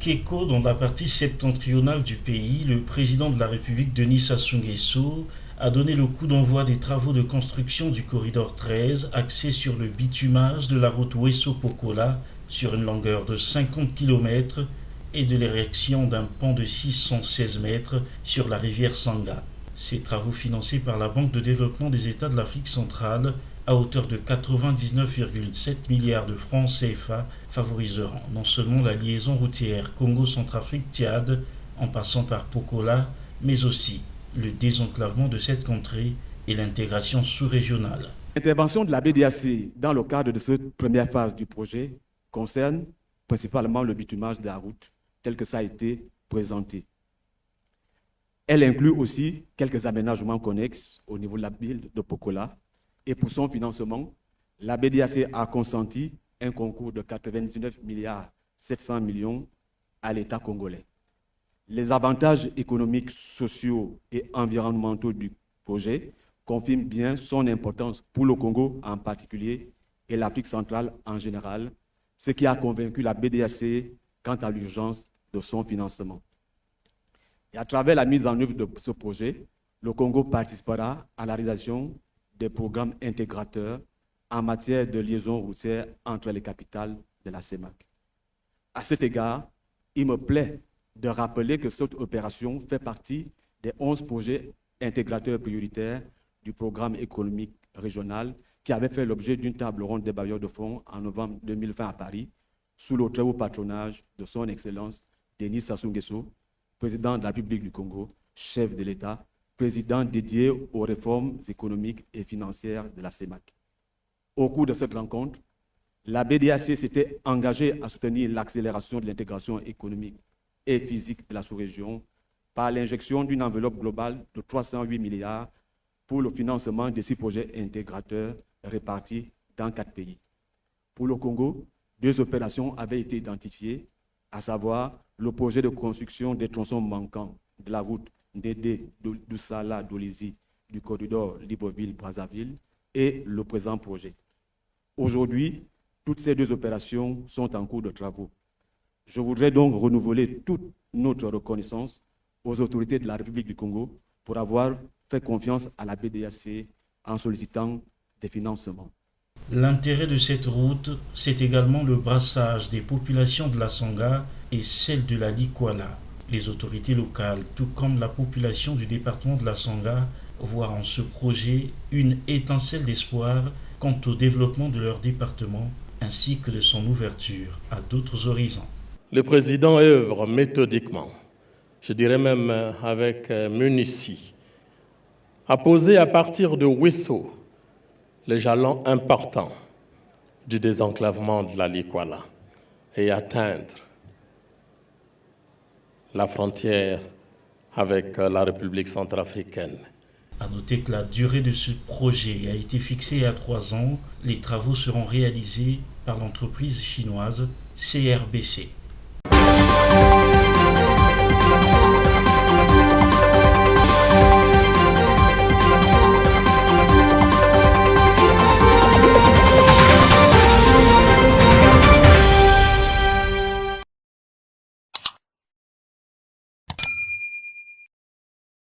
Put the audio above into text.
Bukeko, dans la partie septentrionale du pays, le président de la République, Denis Sassou Nguesso, a donné le coup d'envoi des travaux de construction du corridor 13, axé sur le bitumage de la route Ouesso-Pokola sur une longueur de 50 km et de l'érection d'un pont de 616 mètres sur la rivière Sanga. Ces travaux financés par la Banque de développement des États de l'Afrique centrale à hauteur de 99,7 milliards de francs CFA favoriseront non seulement la liaison routière Congo-Centrafrique-Tchad en passant par Pokola, mais aussi le désenclavement de cette contrée et l'intégration sous-régionale. L'intervention de la BDAC dans le cadre de cette première phase du projet concerne principalement le bitumage de la route tel que ça a été présenté. Elle inclut aussi quelques aménagements connexes au niveau de la ville de Pokola. Et pour son financement, la BDAC a consenti un concours de 99 milliards 700 millions à l'État congolais. Les avantages économiques, sociaux et environnementaux du projet confirment bien son importance pour le Congo en particulier et l'Afrique centrale en général, ce qui a convaincu la BDAC quant à l'urgence de son financement. Et à travers la mise en œuvre de ce projet, le Congo participera à la réalisation des programmes intégrateurs en matière de liaison routière entre les capitales de la CEMAC. À cet égard, il me plaît de rappeler que cette opération fait partie des 11 projets intégrateurs prioritaires du programme économique régional qui avait fait l'objet d'une table ronde des bailleurs de fonds en novembre 2020 à Paris, sous le très haut patronage de son Excellence Denis Sassou Nguesso, président de la République du Congo, chef de l'État, président dédié aux réformes économiques et financières de la CEMAC. Au cours de cette rencontre, la BDAC s'était engagée à soutenir l'accélération de l'intégration économique et physique de la sous-région par l'injection d'une enveloppe globale de 308 milliards pour le financement de 6 projets intégrateurs répartis dans 4 pays. Pour le Congo, 2 opérations avaient été identifiées, à savoir le projet de construction des tronçons manquants de la route Ndédé Doussala-Dolizy du corridor Libreville-Brazzaville et le présent projet. Aujourd'hui, toutes ces 2 opérations sont en cours de travaux. Je voudrais donc renouveler toute notre reconnaissance aux autorités de la République du Congo pour avoir fait confiance à la BDAC en sollicitant des financements. L'intérêt de cette route, c'est également le brassage des populations de la Sanga et celle de la Likwala. Les autorités locales, tout comme la population du département de la Sanga, voient en ce projet une étincelle d'espoir quant au développement de leur département ainsi que de son ouverture à d'autres horizons. Le président œuvre méthodiquement, je dirais même avec munitie, à poser à partir de Ouesso les jalons importants du désenclavement de la Likwala et atteindre la frontière avec la République centrafricaine. À noter que la durée de ce projet a été fixée à 3 ans. Les travaux seront réalisés par l'entreprise chinoise CRBC.